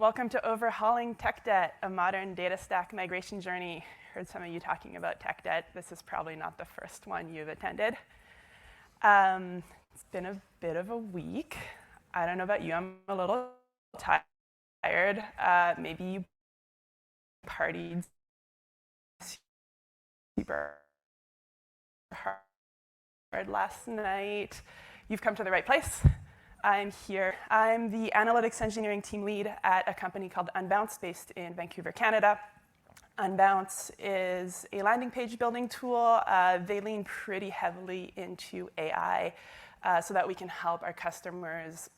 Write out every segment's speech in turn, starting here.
Welcome to Overhauling Tech Debt, a modern data stack migration journey. Heard some of you talking about tech debt. This is probably not the first one you've attended. It's been a bit of a week. I don't know about you, I'm a little tired. Maybe you partied super hard last night. You've come to the right place. I'm here. I'm the analytics engineering team lead at a company called Unbounce based in Vancouver, Canada. Unbounce is a landing page building tool. They lean pretty heavily into AI so that we can help our customers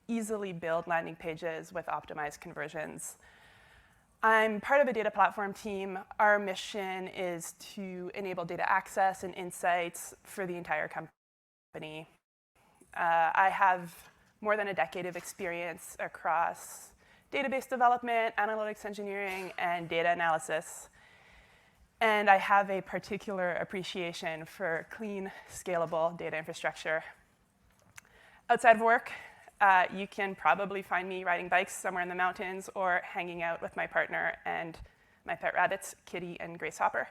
easily build landing pages with optimized conversions. I'm part of a data platform team. Our mission is to enable data access and insights for the entire company. I have more than a decade of experience across database development, analytics engineering, and data analysis. And I have a particular appreciation for clean, scalable data infrastructure. Outside of work, you can probably find me riding bikes somewhere in the mountains or hanging out with my partner and my pet rabbits, Kitty and Grace Hopper.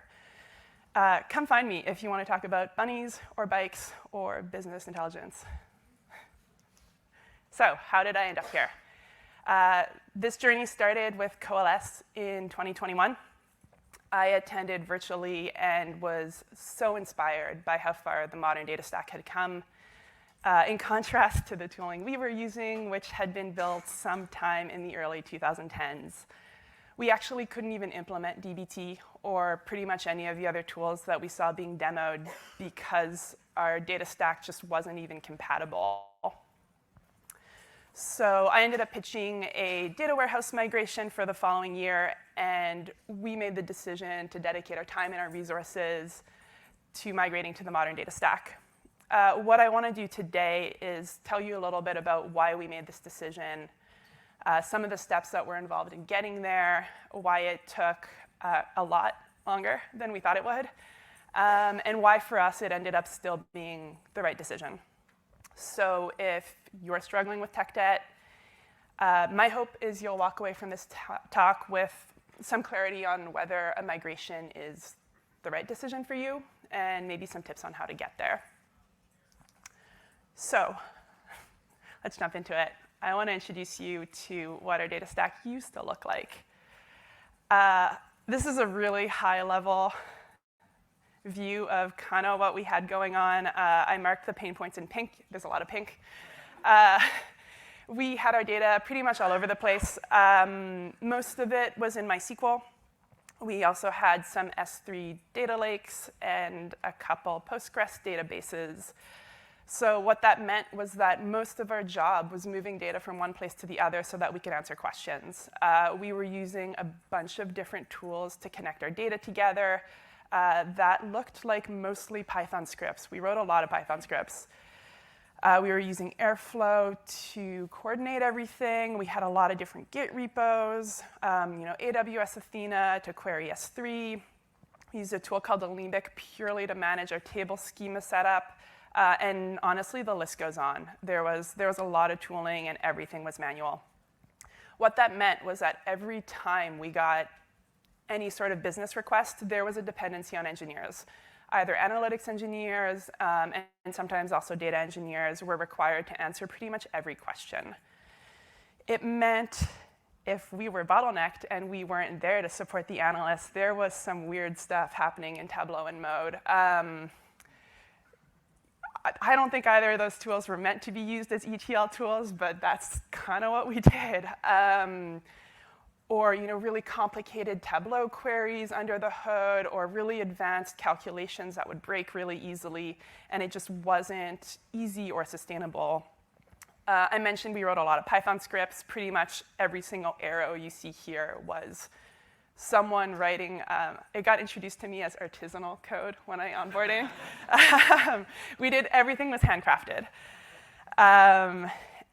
Come find me if you want to talk about bunnies or bikes or business intelligence. So how did I end up here? This journey started with Coalesce in 2021. I attended virtually and was so inspired by how far the modern data stack had come, in contrast to the tooling we were using, which had been built sometime in the early 2010s. We actually couldn't even implement dbt or pretty much any of the other tools that we saw being demoed because our data stack just wasn't even compatible. So I ended up pitching a data warehouse migration for the following year, and we made the decision to dedicate our time and our resources to migrating to the modern data stack. What I want to do today is tell you a little bit about why we made this decision, some of the steps that were involved in getting there, why it took a lot longer than we thought it would, and why for us it ended up still being the right decision. So if you're struggling with tech debt, my hope is you'll walk away from this talk with some clarity on whether a migration is the right decision for you and maybe some tips on how to get there. So let's jump into it. I want to introduce you to what our data stack used to look like. This is a really high-level view of kind of what we had going on. I marked the pain points in pink. There's a lot of pink. We had our data pretty much all over the place. Most of it was in MySQL. We also had some S3 data lakes and a couple Postgres databases. So what that meant was that most of our job was moving data from one place to the other so that we could answer questions. We were using a bunch of different tools to connect our data together. That looked like mostly Python scripts. We wrote a lot of Python scripts. We were using Airflow to coordinate everything. We had a lot of different Git repos, AWS Athena to query S3. We used a tool called Alembic purely to manage our table schema setup. And honestly, the list goes on. There was a lot of tooling, and everything was manual. What that meant was that every time we got any sort of business request, there was a dependency on engineers. Either analytics engineers and sometimes also data engineers were required to answer pretty much every question. It meant if we were bottlenecked and we weren't there to support the analysts, there was some weird stuff happening in Tableau and Mode. I don't think either of those tools were meant to be used as ETL tools, but that's kind of what we did. Or really complicated Tableau queries under the hood, or really advanced calculations that would break really easily, and it just wasn't easy or sustainable. I mentioned we wrote a lot of Python scripts. Pretty much every single arrow you see here was someone writing. It got introduced to me as artisanal code when I onboarding. Everything was handcrafted.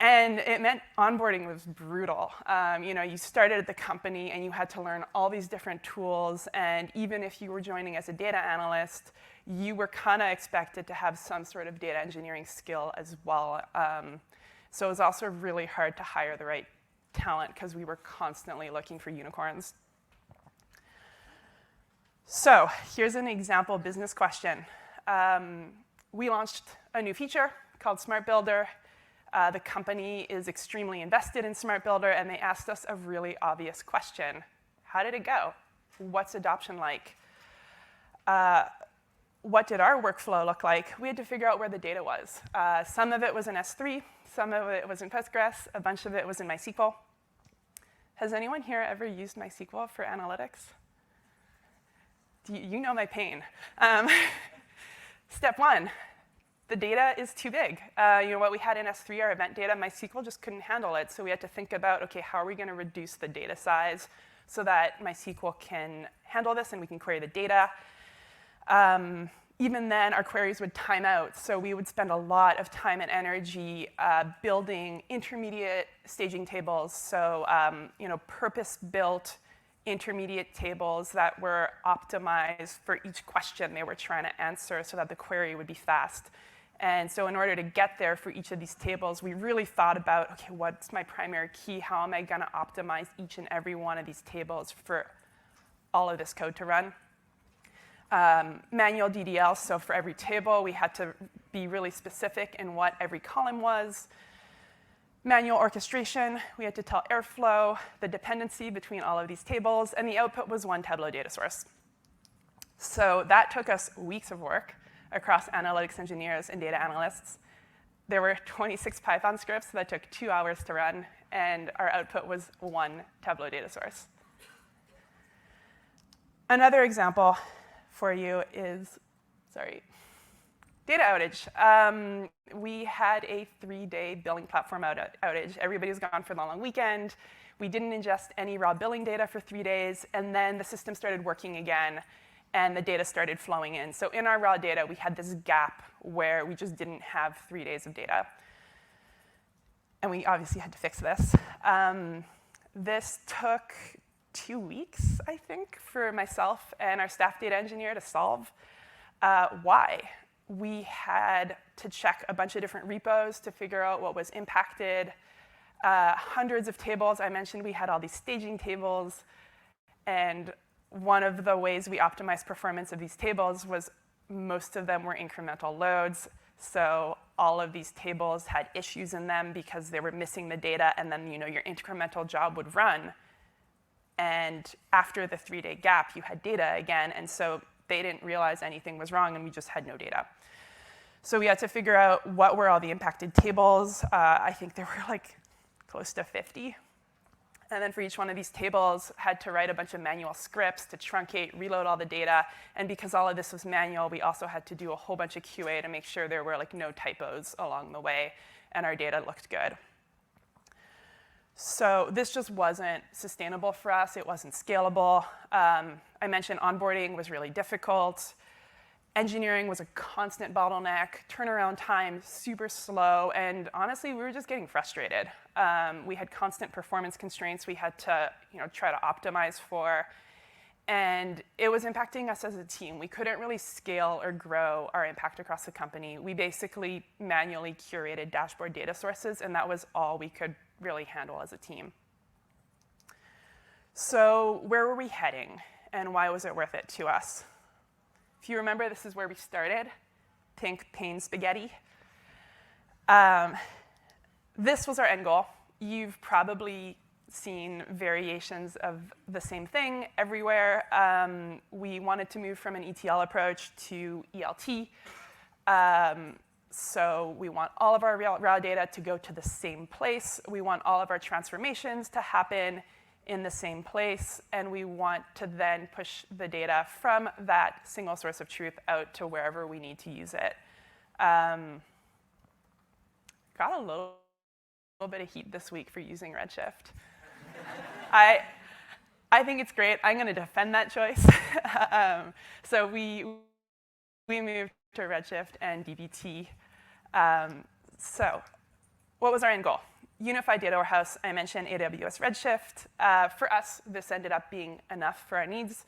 And it meant onboarding was brutal. You started at the company and you had to learn all these different tools, and even if you were joining as a data analyst, you were kind of expected to have some sort of data engineering skill as well. So it was also really hard to hire the right talent because we were constantly looking for unicorns. So here's an example business question. We launched a new feature called Smart Builder. The company is extremely invested in Smart Builder, and they asked us a really obvious question. How did it go? What's adoption like? What did our workflow look like? We had to figure out where the data was. Some of it was in S3, some of it was in Postgres, a bunch of it was in MySQL. Has anyone here ever used MySQL for analytics? You know my pain. Step one, the data is too big. What we had in S3, our event data, MySQL just couldn't handle it. So we had to think about, OK, how are we going to reduce the data size so that MySQL can handle this and we can query the data. Even then, our queries would time out. So we would spend a lot of time and energy building intermediate staging tables. So purpose-built intermediate tables that were optimized for each question they were trying to answer so that the query would be fast. And so in order to get there for each of these tables, we really thought about, OK, what's my primary key? How am I going to optimize each and every one of these tables for all of this code to run? Manual DDL, so for every table, we had to be really specific in what every column was. Manual orchestration, we had to tell Airflow the dependency between all of these tables, and the output was one Tableau data source. So that took us weeks of work across analytics engineers and data analysts. There were 26 Python scripts that took 2 hours to run, and our output was one Tableau data source. Another example for you is, data outage. We had a 3-day billing platform outage. Everybody was gone for the long weekend. We didn't ingest any raw billing data for 3 days, and then the system started working again, and the data started flowing in. So in our raw data, we had this gap where we just didn't have 3 days of data. And we obviously had to fix this. This took 2 weeks, I think, for myself and our staff data engineer to solve. Why? We had to check a bunch of different repos to figure out what was impacted. Hundreds of tables. I mentioned we had all these staging tables. And one of the ways we optimized performance of these tables was most of them were incremental loads. So all of these tables had issues in them because they were missing the data, and then your incremental job would run. And after the 3-day gap, you had data again, and so they didn't realize anything was wrong, and we just had no data. So we had to figure out what were all the impacted tables. I think there were close to 50. And then for each one of these tables, had to write a bunch of manual scripts to truncate, reload all the data. And because all of this was manual, we also had to do a whole bunch of QA to make sure there were no typos along the way, and our data looked good. So this just wasn't sustainable for us. It wasn't scalable. I mentioned onboarding was really difficult. Engineering was a constant bottleneck. Turnaround time, super slow. And honestly, we were just getting frustrated. We had constant performance constraints we had to try to optimize for. And it was impacting us as a team. We couldn't really scale or grow our impact across the company. We basically manually curated dashboard data sources, and that was all we could really handle as a team. So where were we heading, and why was it worth it to us? If you remember, this is where we started. Think pain spaghetti. This was our end goal. You've probably seen variations of the same thing everywhere. We wanted to move from an ETL approach to ELT. So we want all of our raw data to go to the same place. We want all of our transformations to happen in the same place. And we want to then push the data from that single source of truth out to wherever we need to use it. Got a little bit of heat this week for using Redshift. I think it's great. I'm going to defend that choice. So we moved to Redshift and dbt. So what was our end goal? Unified data warehouse. I mentioned AWS Redshift. For us, this ended up being enough for our needs.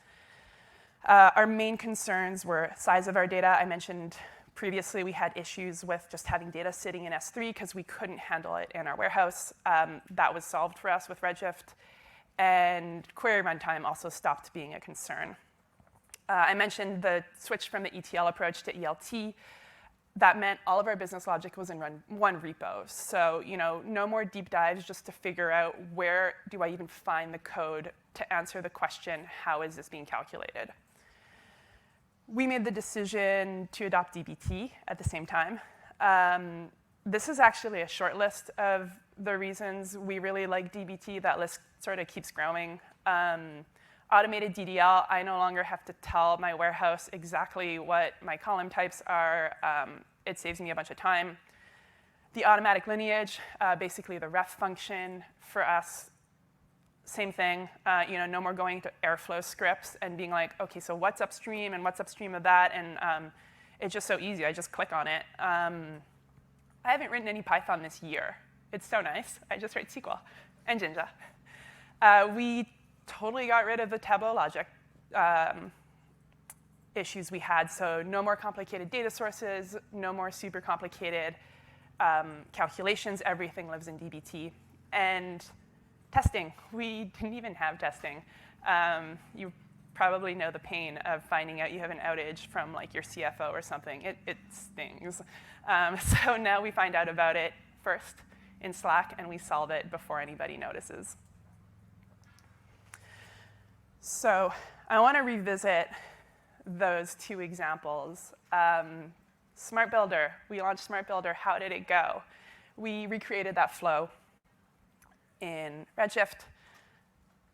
Our main concerns were size of our data. I mentioned Previously, we had issues with just having data sitting in S3 because we couldn't handle it in our warehouse. That was solved for us with Redshift. And query runtime also stopped being a concern. I mentioned the switch from the ETL approach to ELT. That meant all of our business logic was in one repo. So no more deep dives just to figure out where do I even find the code to answer the question, how is this being calculated? We made the decision to adopt DBT at the same time. This is actually a short list of the reasons we really like DBT. That list sort of keeps growing. Automated DDL, I no longer have to tell my warehouse exactly what my column types are. It saves me a bunch of time. The automatic lineage, basically the ref function for us, same thing. No more going to Airflow scripts and being like, OK, so what's upstream and what's upstream of that? And it's just so easy. I just click on it. I haven't written any Python this year. It's so nice. I just write SQL and Jinja. We totally got rid of the Tableau logic issues we had. So no more complicated data sources, no more super complicated calculations. Everything lives in DBT. And testing. We didn't even have testing. You probably know the pain of finding out you have an outage from your CFO or something. It stings. So now we find out about it first in Slack, and we solve it before anybody notices. So I want to revisit those two examples. Smart Builder. We launched Smart Builder. How did it go? We recreated that flow in Redshift.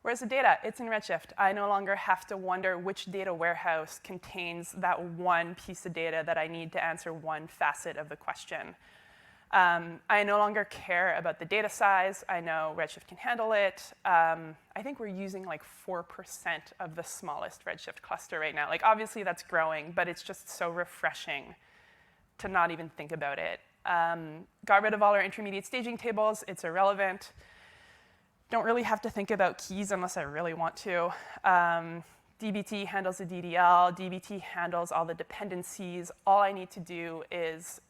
Where's the data? It's in Redshift. I no longer have to wonder which data warehouse contains that one piece of data that I need to answer one facet of the question. I no longer care about the data size. I know Redshift can handle it. I think we're using 4% of the smallest Redshift cluster right now. Obviously, that's growing, but it's just so refreshing to not even think about it. Got rid of all our intermediate staging tables. It's irrelevant. Don't really have to think about keys unless I really want to. DBT handles the DDL. DBT handles all the dependencies. All I need to do is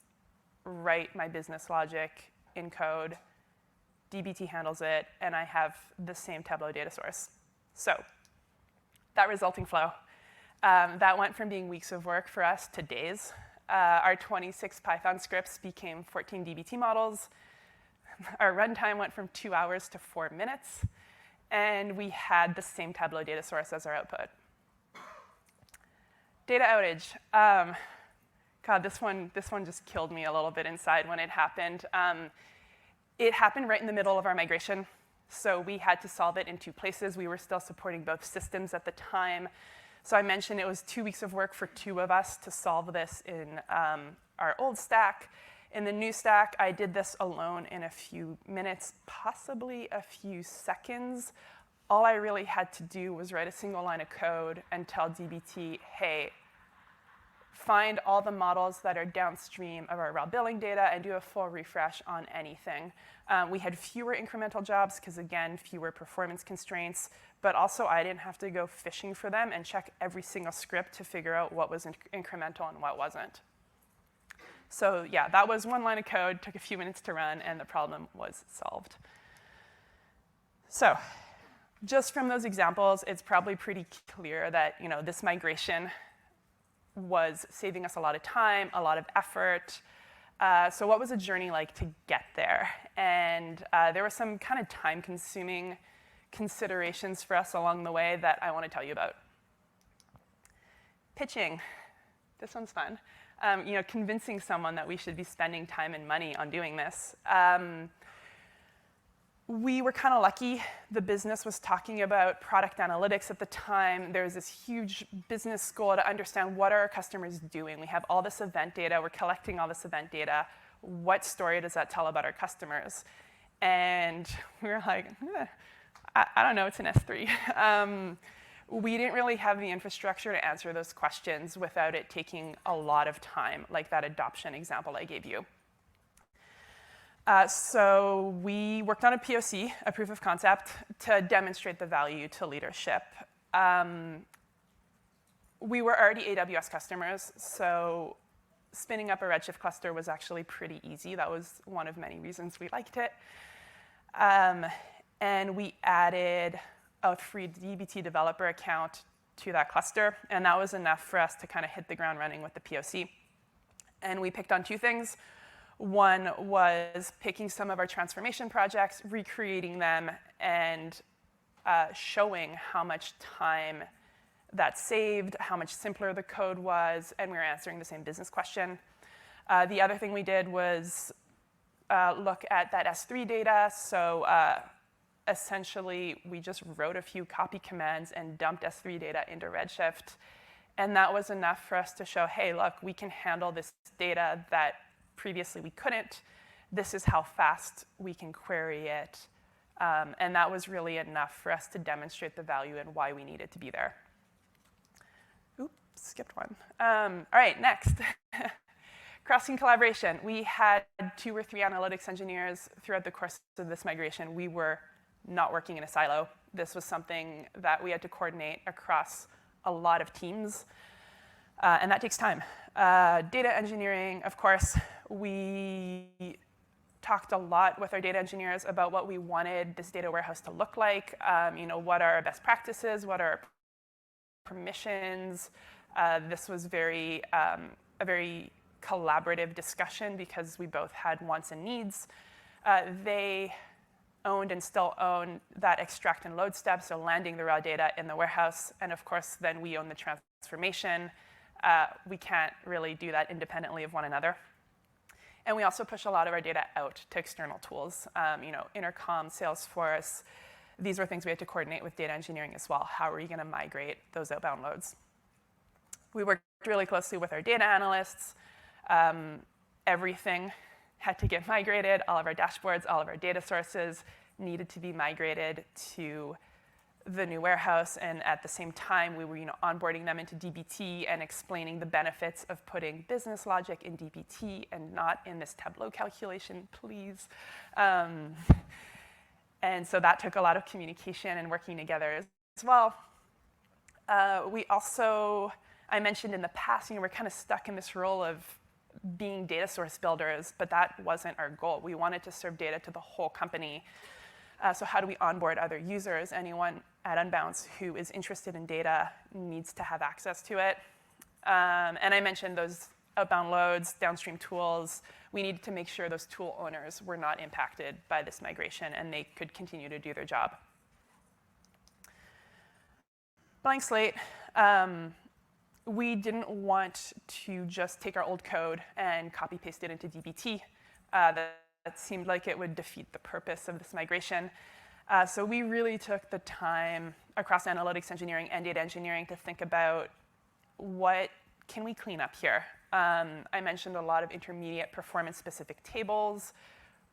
write my business logic in code. DBT handles it, and I have the same Tableau data source. So that resulting flow, that went from being weeks of work for us to days. Our 26 Python scripts became 14 DBT models. Our runtime went from 2 hours to 4 minutes, and we had the same Tableau data source as our output. Data outage. God, this one just killed me a little bit inside when it happened. It happened right in the middle of our migration, so we had to solve it in two places. We were still supporting both systems at the time. So I mentioned it was 2 weeks of work for two of us to solve this in our old stack. In the new stack, I did this alone in a few minutes, possibly a few seconds. All I really had to do was write a single line of code and tell DBT, hey, find all the models that are downstream of our raw billing data and do a full refresh on anything. We had fewer incremental jobs because, again, fewer performance constraints, but also I didn't have to go fishing for them and check every single script to figure out what was incremental and what wasn't. So yeah, that was one line of code, took a few minutes to run, and the problem was solved. So just from those examples, it's probably pretty clear that this migration was saving us a lot of time, a lot of effort. So what was the journey like to get there? And there were some kind of time-consuming considerations for us along the way that I want to tell you about. Pitching. This one's fun. Convincing someone that we should be spending time and money on doing this. We were kind of lucky. The business was talking about product analytics at the time. There was this huge business goal to understand what are our customers doing. We have all this event data. We're collecting all this event data. What story does that tell about our customers? And we were like, I don't know. It's an S3. We didn't really have the infrastructure to answer those questions without it taking a lot of time, like that adoption example I gave you. So we worked on a POC, a proof of concept, to demonstrate the value to leadership. We were already AWS customers, so spinning up a Redshift cluster was actually pretty easy. That was one of many reasons we liked it. And we added a free dbt developer account to that cluster, and that was enough for us to kind of hit the ground running with the POC. And we picked on two things. One was picking some of our transformation projects, recreating them, and showing how much time that saved, how much simpler the code was, and we were answering the same business question. The other thing we did was look at that S3 data. So essentially, we just wrote a few copy commands and dumped S3 data into Redshift. And that was enough for us to show, hey, look, we can handle this data that previously we couldn't. This is how fast we can query it. And that was really enough for us to demonstrate the value and why we needed to be there. Oops, skipped one. All right, next. Cross-team collaboration. We had 2 or 3 analytics engineers throughout the course of this migration. We were not working in a silo. This was something that we had to coordinate across a lot of teams, and that takes time. Data engineering, of course, we talked a lot with our data engineers about what we wanted this data warehouse to look like. What are our best practices? What are our permissions? This was a very collaborative discussion because we both had wants and needs. They owned and still own that extract and load step, so landing the raw data in the warehouse. And of course, then we own the transformation. We can't really do that independently of one another. And we also push a lot of our data out to external tools, Intercom, Salesforce. These were things we had to coordinate with data engineering as well. How are we going to migrate those outbound loads? We worked really closely with our data analysts. Everything had to get migrated. All of our dashboards, all of our data sources needed to be migrated to the new warehouse. And at the same time, we were onboarding them into dbt and explaining the benefits of putting business logic in dbt and not in this Tableau calculation, please. And so that took a lot of communication and working together as well. We also, I mentioned in the past, we're kind of stuck in this role of being data source builders, but that wasn't our goal. We wanted to serve data to the whole company. So how do we onboard other users? Anyone at Unbounce who is interested in data needs to have access to it. And I mentioned those outbound loads, downstream tools. We needed to make sure those tool owners were not impacted by this migration and they could continue to do their job. Blank slate. We didn't want to just take our old code and copy paste it into dbt. That seemed like it would defeat the purpose of this migration. So we really took the time across analytics engineering and data engineering to think about what can we clean up here. I mentioned a lot of intermediate performance-specific tables.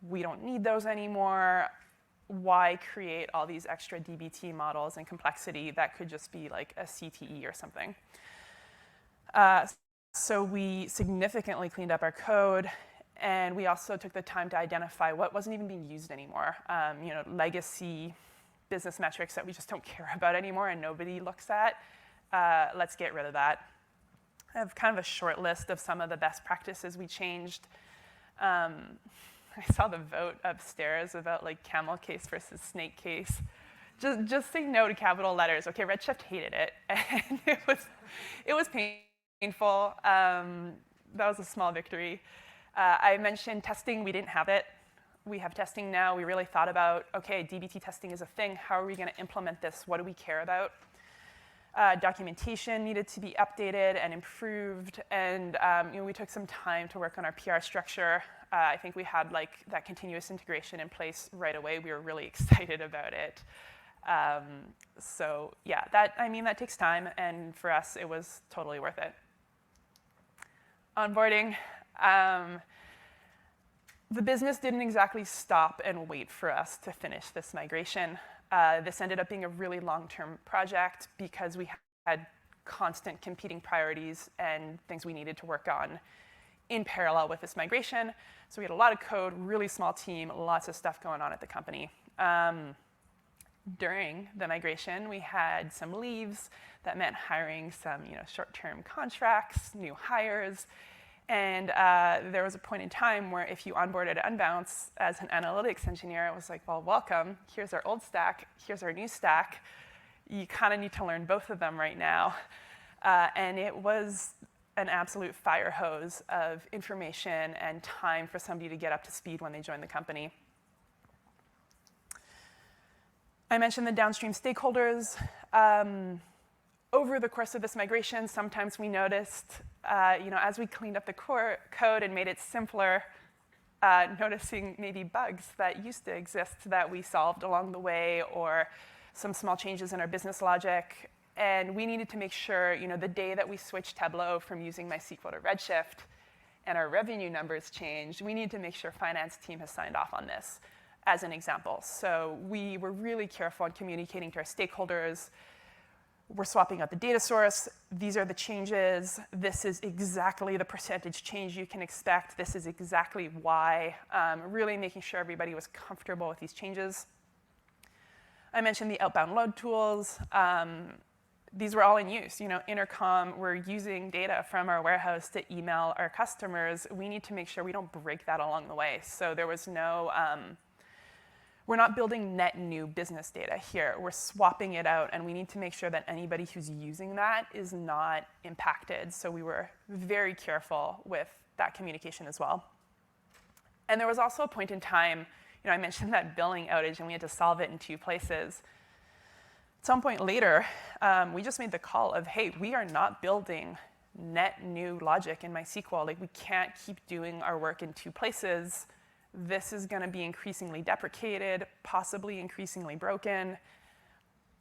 We don't need those anymore. Why create all these extra dbt models and complexity that could just be like a CTE or something? So we significantly cleaned up our code, and we also took the time to identify what wasn't even being used anymore. Legacy business metrics that we just don't care about anymore and nobody looks at. Let's get rid of that. I have kind of a short list of some of the best practices we changed. I saw the vote upstairs about like camel case versus snake case. Just say no to capital letters. Okay, Redshift hated it, and it was painful. That was a small victory. I mentioned testing. We didn't have it. We have testing now. We really thought about, okay, dbt testing is a thing. How are we going to implement this? What do we care about? Documentation needed to be updated and improved. And we took some time to work on our PR structure. I think we had like that continuous integration in place right away. We were really excited about it. So yeah, that takes time. And for us, it was totally worth it. Onboarding. The business didn't exactly stop and wait for us to finish this migration. This ended up being a really long-term project because we had constant competing priorities and things we needed to work on in parallel with this migration. So we had a lot of code, really small team, lots of stuff going on at the company. During the migration, we had some leaves that meant hiring some short-term contracts, new hires. And there was a point in time where if you onboarded Unbounce as an analytics engineer, it was like, well, welcome. Here's our old stack. Here's our new stack. You kind of need to learn both of them right now. And it was an absolute fire hose of information and time for somebody to get up to speed when they joined the company. I mentioned the downstream stakeholders. Over the course of this migration, sometimes we noticed, as we cleaned up the code and made it simpler, noticing maybe bugs that used to exist that we solved along the way, or some small changes in our business logic. And we needed to make sure, the day that we switched Tableau from using MySQL to Redshift and our revenue numbers changed, we needed to make sure finance team has signed off on this, as an example. So we were really careful in communicating to our stakeholders. We're swapping out the data source. These are the changes. This is exactly the percentage change you can expect. This is exactly why. Really making sure everybody was comfortable with these changes. I mentioned the outbound load tools. These were all in use. Intercom, we're using data from our warehouse to email our customers. We need to make sure we don't break that along the way. So there was no, we're not building net new business data here. We're swapping it out, and we need to make sure that anybody who's using that is not impacted. So we were very careful with that communication as well. And there was also a point in time, I mentioned that billing outage, and we had to solve it in 2 places. At some point later, we just made the call of, hey, we are not building net new logic in MySQL. Like, we can't keep doing our work in 2 places. This is going to be increasingly deprecated, possibly increasingly broken.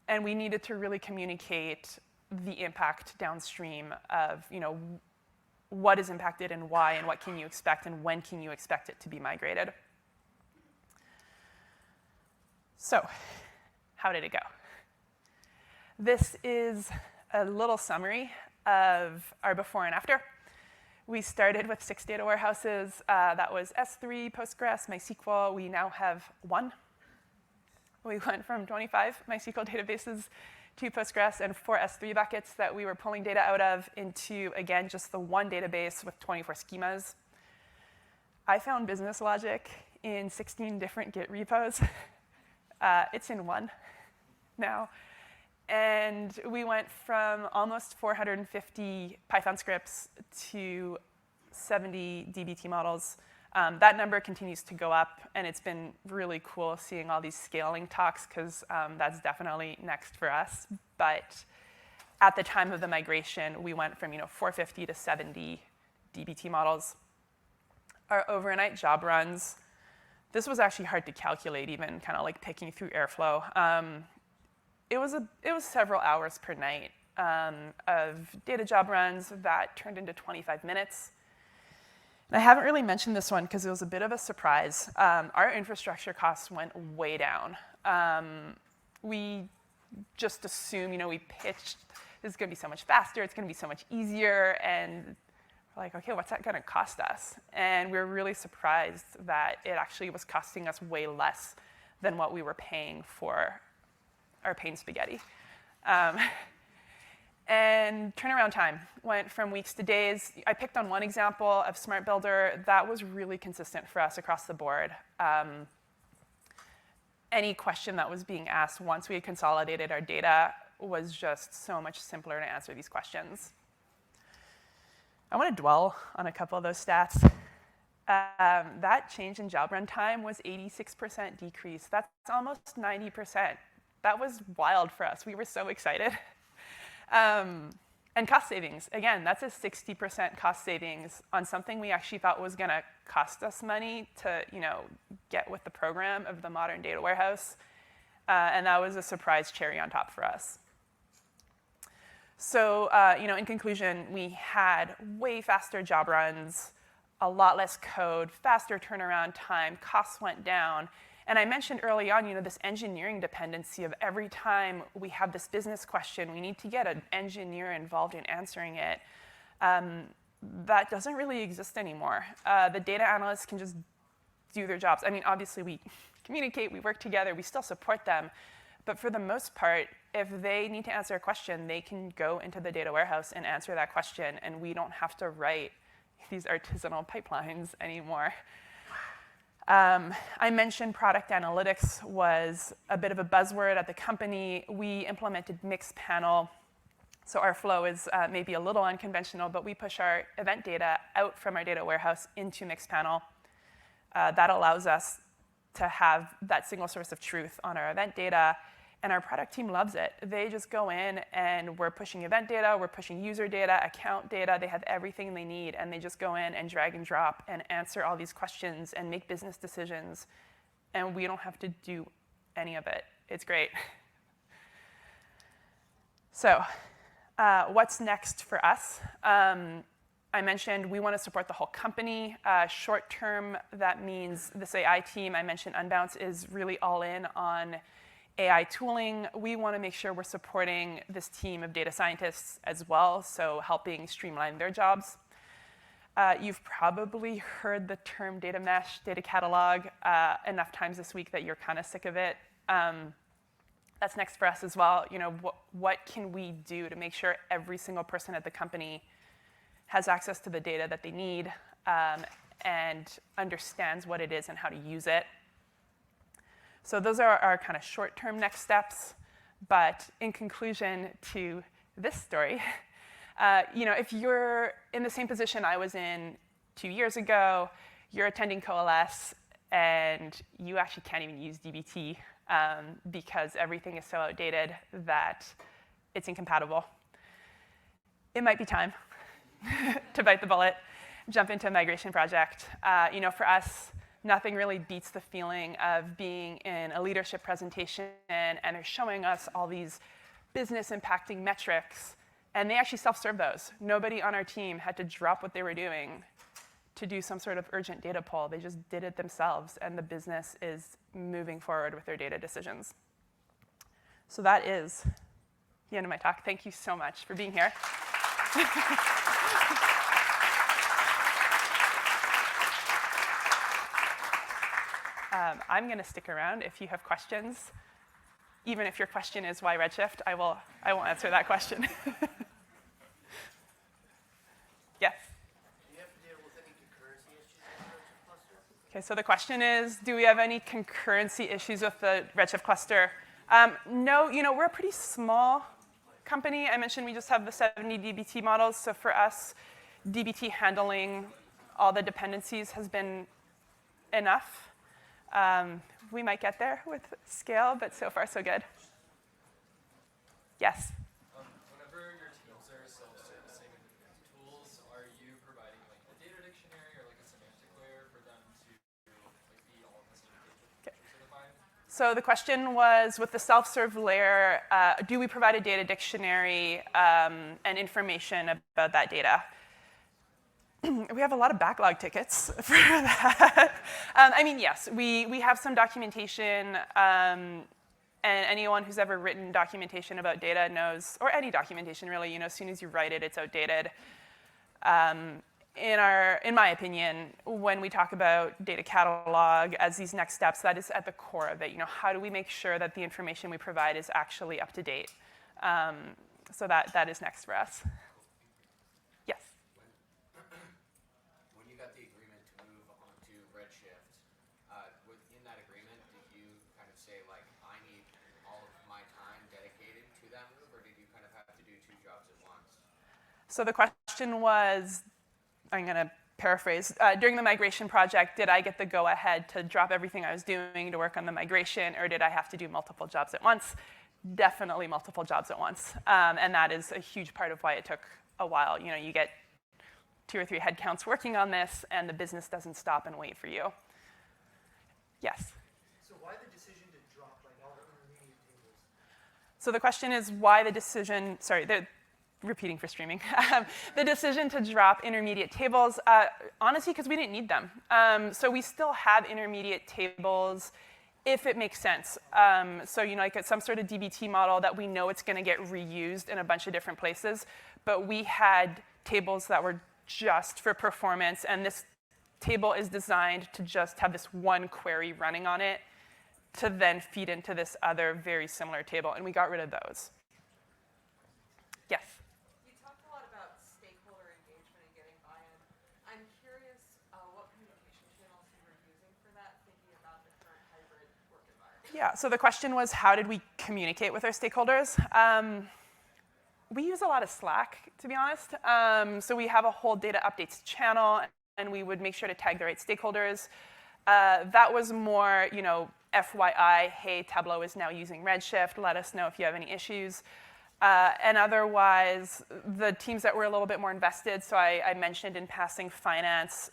And we needed to really communicate the impact downstream of, what is impacted and why, and what can you expect, and when can you expect it to be migrated. So how did it go? This is a little summary of our before and after. We started with 6 data warehouses. That was S3, Postgres, MySQL. We now have 1. We went from 25 MySQL databases to Postgres and 4 S3 buckets that we were pulling data out of into, again, just the 1 database with 24 schemas. I found business logic in 16 different Git repos. It's in 1 now. And we went from almost 450 Python scripts to 70 dbt models. That number continues to go up, and it's been really cool seeing all these scaling talks, because that's definitely next for us. But at the time of the migration, we went from 450 to 70 dbt models. Our overnight job runs, this was actually hard to calculate, even kind of like picking through Airflow. It was several hours per night of data job runs that turned into 25 minutes. And I haven't really mentioned this one because it was a bit of a surprise. Our infrastructure costs went way down. We just assumed, we pitched, this is going to be so much faster, it's going to be so much easier, and we're like, okay, what's that going to cost us? And we were really surprised that it actually was costing us way less than what we were paying for our pain spaghetti. And turnaround time went from weeks to days. I picked on one example of Smart Builder. That was really consistent for us across the board. Any question that was being asked once we had consolidated our data was just so much simpler to answer these questions. I want to dwell on a couple of those stats. That change in job run time was 86% decrease. That's almost 90%. That was wild for us. We were so excited. And cost savings, again, that's a 60% cost savings on something we actually thought was going to cost us money to, get with the program of the modern data warehouse. And that was a surprise cherry on top for us. So, in conclusion, we had way faster job runs, a lot less code, faster turnaround time, costs went down. And I mentioned early on, this engineering dependency of every time we have this business question, we need to get an engineer involved in answering it. That doesn't really exist anymore. The data analysts can just do their jobs. I mean, obviously, we communicate, we work together, we still support them. But for the most part, if they need to answer a question, they can go into the data warehouse and answer that question, and we don't have to write these artisanal pipelines anymore. I mentioned product analytics was a bit of a buzzword at the company. We implemented mixed panel. So our flow is maybe a little unconventional, but we push our event data out from our data warehouse into mixed panel. That allows us to have that single source of truth on our event data, and our product team loves it. They just go in, and we're pushing event data, we're pushing user data, account data. They have everything they need, and they just go in and drag and drop and answer all these questions and make business decisions, and we don't have to do any of it. It's great. So what's next for us? I mentioned we want to support the whole company. Short term, that means this AI team, I mentioned Unbounce, is really all in on AI tooling. We want to make sure we're supporting this team of data scientists as well, so helping streamline their jobs. You've probably heard the term data mesh, data catalog enough times this week that you're kind of sick of it. That's next for us as well. You know, what can we do to make sure every single person at the company has access to the data that they need and understands what it is and how to use it? So those are our kind of short-term next steps. But in conclusion to this story, you know, if you're in the same position I was in 2 years ago, you're attending Coalesce, and you actually can't even use DBT because everything is so outdated that it's incompatible. It might be time to bite the bullet, jump into a migration project. You know, for us, nothing really beats the feeling of being in a leadership presentation and they're showing us all these business impacting metrics, and they actually self-serve those. Nobody on our team had to drop what they were doing to do some sort of urgent data pull. They just did it themselves, and the business is moving forward with their data decisions. So that is the end of my talk. Thank you so much for being here. I'm going to stick around if you have questions. Even if your question is why Redshift, I will answer that question. Yes? Do you have to deal with any concurrency issues with the Redshift cluster? OK, so the question is, do we have any concurrency issues with the Redshift cluster? No, you know, we're a pretty small company. I mentioned we just have the 70 DBT models. So for us, DBT handling all the dependencies has been enough. We might get there with scale, but so far so good. Yes? Whenever your teams are self-servicing tools, are you providing like a data dictionary or like a semantic layer for them to like be all in the same page certified? So the question was, with the self-serve layer, do we provide a data dictionary and information about that data? We have a lot of backlog tickets for that. I mean, yes, we have some documentation, and anyone who's ever written documentation about data knows, or any documentation really, you know, as soon as you write it, it's outdated. In my opinion, when we talk about data catalog as these next steps, that is at the core of it. You know, how do we make sure that the information we provide is actually up to date? So that is next for us. Yes? When you got the agreement to move onto Redshift, within that agreement, did you kind of say, like, I need all of my time dedicated to that move, or did you kind of have to do 2 jobs at once? So the question was, I'm going to paraphrase, during the migration project, did I get the go-ahead to drop everything I was doing to work on the migration, or did I have to do multiple jobs at once? Definitely multiple jobs at once. And that is a huge part of why it took a while. You know, you get 2 or 3 headcounts working on this, and the business doesn't stop and wait for you. Yes? So why the decision to drop like all the intermediate tables? So the question is why the decision, sorry, repeating for streaming, the decision to drop intermediate tables, honestly, because we didn't need them. So we still have intermediate tables if it makes sense. So, you know, like some sort of DBT model that we know it's going to get reused in a bunch of different places, but we had tables that were just for performance, and this table is designed to just have this one query running on it to then feed into this other very similar table, and we got rid of those. Yes? You talked a lot about stakeholder engagement and getting buy-in. I Yeah, so the question was, how did we communicate with our stakeholders? We use a lot of Slack, to be honest. So we have a whole data updates channel, and we would make sure to tag the right stakeholders. That was more, FYI, hey, Tableau is now using Redshift. Let us know if you have any issues. And otherwise, the teams that were a little bit more invested, so I mentioned in passing finance,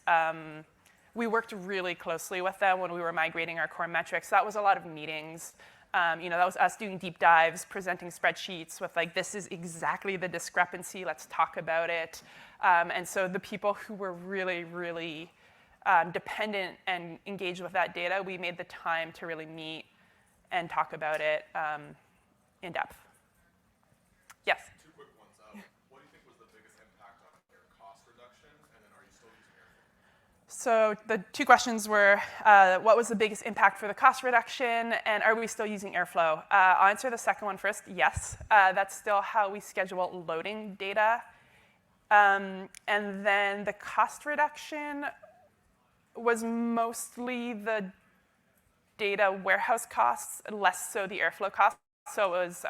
we worked really closely with them when we were migrating our core metrics. That was a lot of meetings. That was us doing deep dives, presenting spreadsheets with like, this is exactly the discrepancy, let's talk about it. And so the people who were really, really dependent and engaged with that data, we made the time to really meet and talk about it in depth. Yes? Two quick ones. What do you think was the biggest impact on your cost reduction, and then are you still using Airflow? So the two questions were, what was the biggest impact for the cost reduction, and are we still using Airflow? I'll answer the second one first. Yes, that's still how we schedule loading data. And then the cost reduction was mostly the data warehouse costs, less so the Airflow costs. So it was,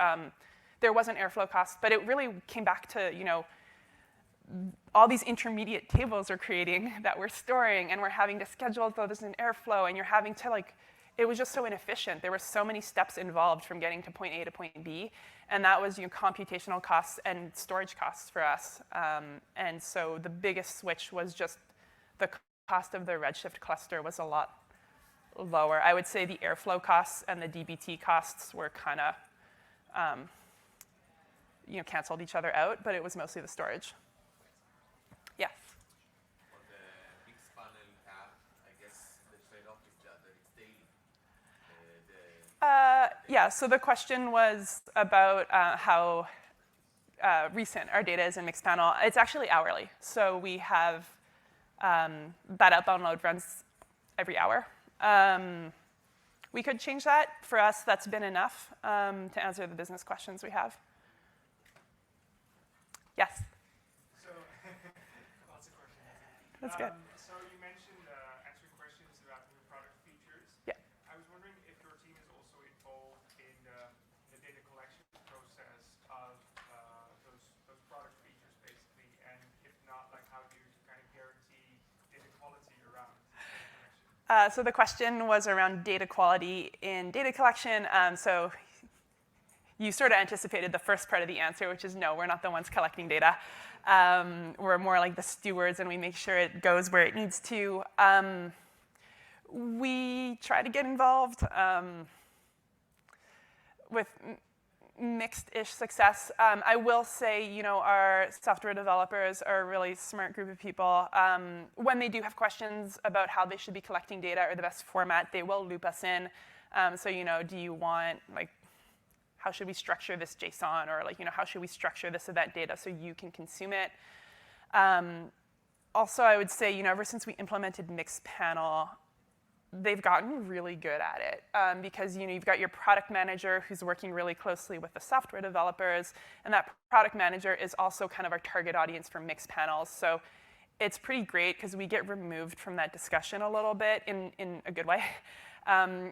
there wasn't Airflow costs, but it really came back to, all these intermediate tables we're creating that we're storing, and we're having to schedule those in Airflow, and you're having to it was just so inefficient. There were so many steps involved from getting to point A to point B, and that was computational costs and storage costs for us. And so the biggest switch was just the cost of the Redshift cluster was a lot lower. I would say the Airflow costs and the DBT costs were kind of, canceled each other out, but it was mostly the storage. Yes? For the mixed panel tab, I guess the trade-off is that it's daily. Yeah, so the question was about how recent our data is in mixed panel. It's actually hourly. So we have that outbound load runs every hour. We could change that. For us, that's been enough to answer the business questions we have. Yes? So, lots of questions. That's good. So you mentioned answering questions about new product features. Yeah. I was wondering if your team is also involved in the data collection process of those product features, basically, and if not, how do you kind of guarantee data quality around data collection? So the question was around data quality in data collection. So you sort of anticipated the first part of the answer, which is no, we're not the ones collecting data. We're more like the stewards, and we make sure it goes where it needs to. We try to get involved with mixed-ish success. I will say, our software developers are a really smart group of people. When they do have questions about how they should be collecting data or the best format, they will loop us in. So, do you want, how should we structure this JSON, or how should we structure this event data so you can consume it? Also, I would say, ever since we implemented mixed panel, they've gotten really good at it because you've got your product manager who's working really closely with the software developers, and that product manager is also kind of our target audience for mixed panels. So it's pretty great because we get removed from that discussion a little bit in a good way.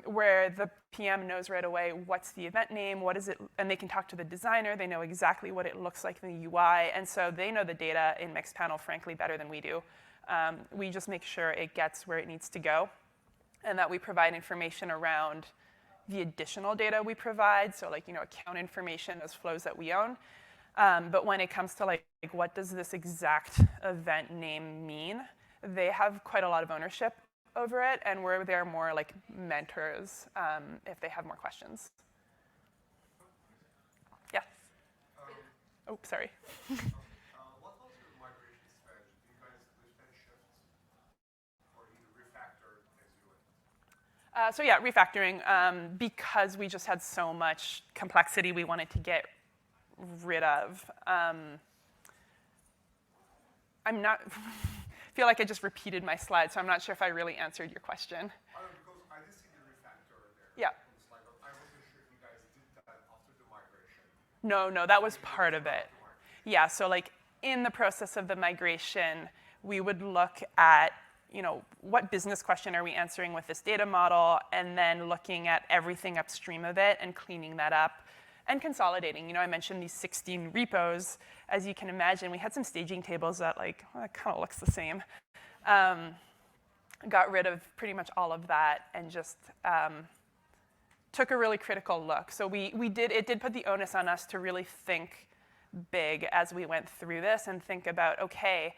Where the PM knows right away what's the event name, what is it, and they can talk to the designer. They know exactly what it looks like in the UI, and so they know the data in mixed panel, frankly, better than we do. We just make sure it gets where it needs to go, and that we provide information around the additional data we provide, so account information, those flows that we own. But when it comes to what does this exact event name mean, they have quite a lot of ownership over it, and we're there more like mentors if they have more questions. Yes? Oh, sorry. What was your migration strategy? Do you guys lift and shift, or you refactor as you went? So yeah, refactoring, because we just had so much complexity we wanted to get rid of. I'm not... I feel like I just repeated my slide, so I'm not sure if I really answered your question. Because I did see the refactor there. Yeah. I wasn't sure if you guys did that after the migration. No, that was part of it. Yeah, so in the process of the migration, we would look at what business question are we answering with this data model, and then looking at everything upstream of it and cleaning that up and consolidating. I mentioned these 16 repos. As you can imagine, we had some staging tables that kind of looks the same. Got rid of pretty much all of that and just took a really critical look. So it did put the onus on us to really think big as we went through this and think about, okay,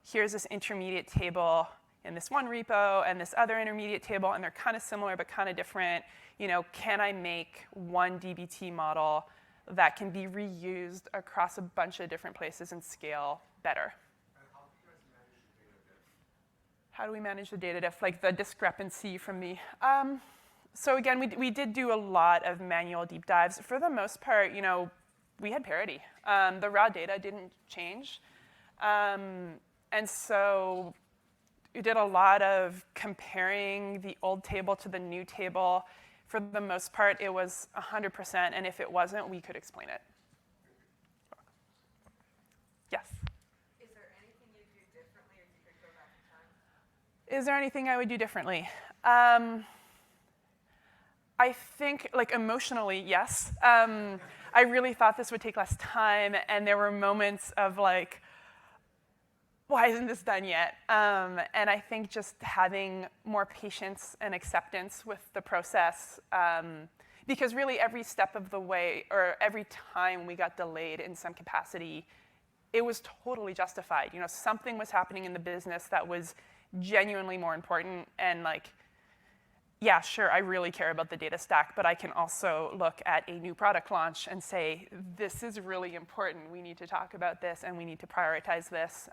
here's this intermediate table in this one repo and this other intermediate table, and they're kind of similar but kind of different. Can I make one DBT model that can be reused across a bunch of different places and scale better? And how do you guys manage the data diff? How do we manage the data diff, like the discrepancy from the... So again, we did do a lot of manual deep dives. For the most part, we had parity. The raw data didn't change. And so we did a lot of comparing the old table to the new table. For the most part, it was 100%, and if it wasn't, we could explain it. Yes? Is there anything you'd do differently if you could go back in time? Is there anything I would do differently? I think, emotionally, yes. I really thought this would take less time, and there were moments of why isn't this done yet? And I think just having more patience and acceptance with the process, because really every step of the way, or every time we got delayed in some capacity, it was totally justified. Something was happening in the business that was genuinely more important, and yeah, sure, I really care about the data stack, but I can also look at a new product launch and say, this is really important. We need to talk about this, and we need to prioritize this.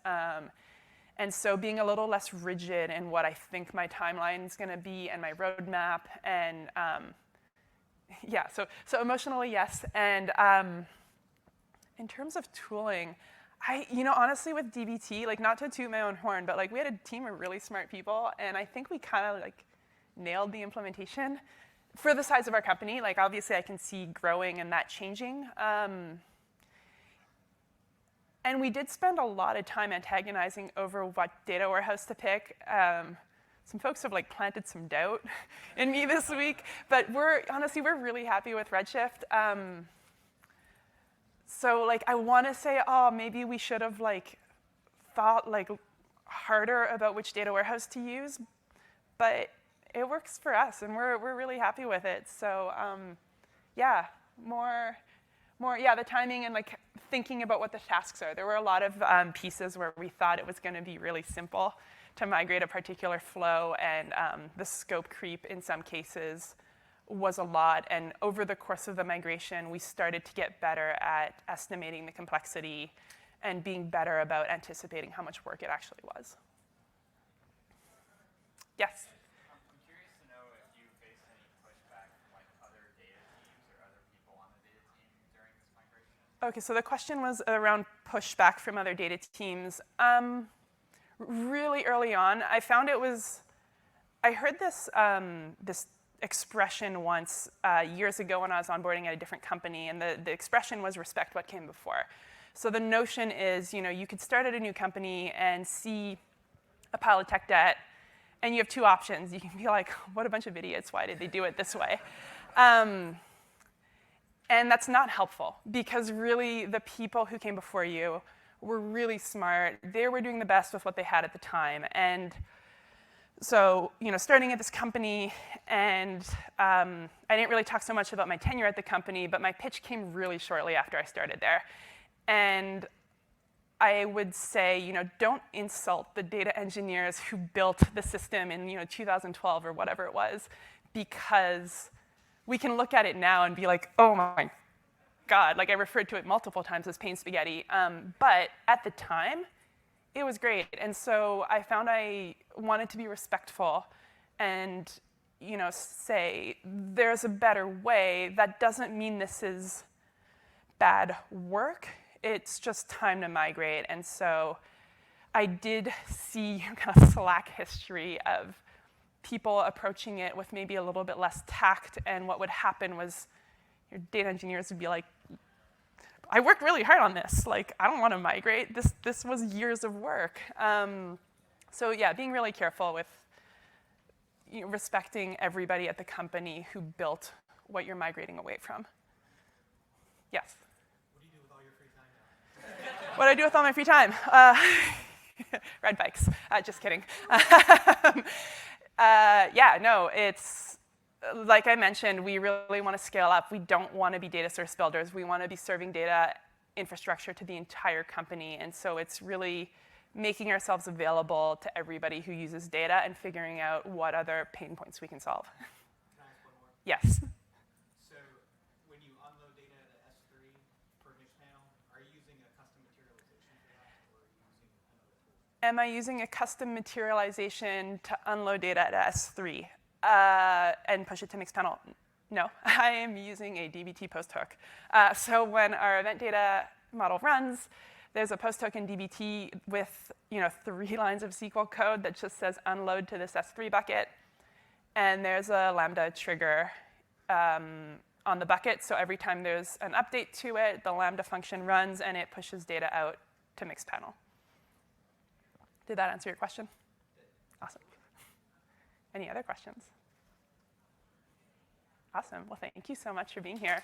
And so being a little less rigid in what I think my timeline is going to be and my roadmap. And yeah, so emotionally, yes. And in terms of tooling, honestly, with DBT, not to toot my own horn, but we had a team of really smart people, and I think we kind of nailed the implementation for the size of our company. Obviously, I can see growing and that changing. And we did spend a lot of time antagonizing over what data warehouse to pick. Some folks have planted some doubt in me this week, but we're really happy with Redshift. So I want to say, maybe we should have thought harder about which data warehouse to use, but it works for us, and we're really happy with it. So yeah, the timing and thinking about what the tasks are. There were a lot of pieces where we thought it was going to be really simple to migrate a particular flow, and the scope creep in some cases was a lot. And over the course of the migration, we started to get better at estimating the complexity and being better about anticipating how much work it actually was. Yes? I'm curious to know if you faced any pushback from other data teams or other people on the data team during this migration. Okay, so the question was around pushback from other data teams. Really early on, I found I heard this expression once years ago when I was onboarding at a different company, and the expression was respect what came before. So the notion is, you could start at a new company and see a pile of tech debt, and you have two options. You can be like, what a bunch of idiots, why did they do it this way? And that's not helpful, because really the people who came before you were really smart. They were doing the best with what they had at the time. And so, starting at this company, and I didn't really talk so much about my tenure at the company, but my pitch came really shortly after I started there. And I would say, don't insult the data engineers who built the system in 2012 or whatever it was, because we can look at it now and be like, oh my God, I referred to it multiple times as pain spaghetti. But at the time, it was great. And so I found I wanted to be respectful and say there's a better way. That doesn't mean this is bad work. It's just time to migrate. And so I did see kind of Slack history of people approaching it with maybe a little bit less tact. And what would happen was your data engineers would be like, I worked really hard on this. I don't want to migrate. This was years of work. So yeah, being really careful with respecting everybody at the company who built what you're migrating away from. Yes? What do you do with all your free time now? What do I do with all my free time? Ride bikes. Just kidding. Yeah, no, it's, like I mentioned, we really want to scale up. We don't want to be data source builders. We want to be serving data infrastructure to the entire company. And so it's really making ourselves available to everybody who uses data and figuring out what other pain points we can solve. Can I ask one more? Yes. So when you unload data at S3 for Mixpanel, are you using a custom materialization for that, or are you using another tool? Am I using a custom materialization to unload data at S3 and push it to Mixpanel? No, I am using a DBT post hook. So when our event data model runs, there's a post hook in DBT with 3 lines of SQL code that just says unload to this S3 bucket. And there's a Lambda trigger on the bucket. So every time there's an update to it, the Lambda function runs and it pushes data out to Mixpanel. Did that answer your question? Awesome. Any other questions? Awesome. Well, thank you so much for being here.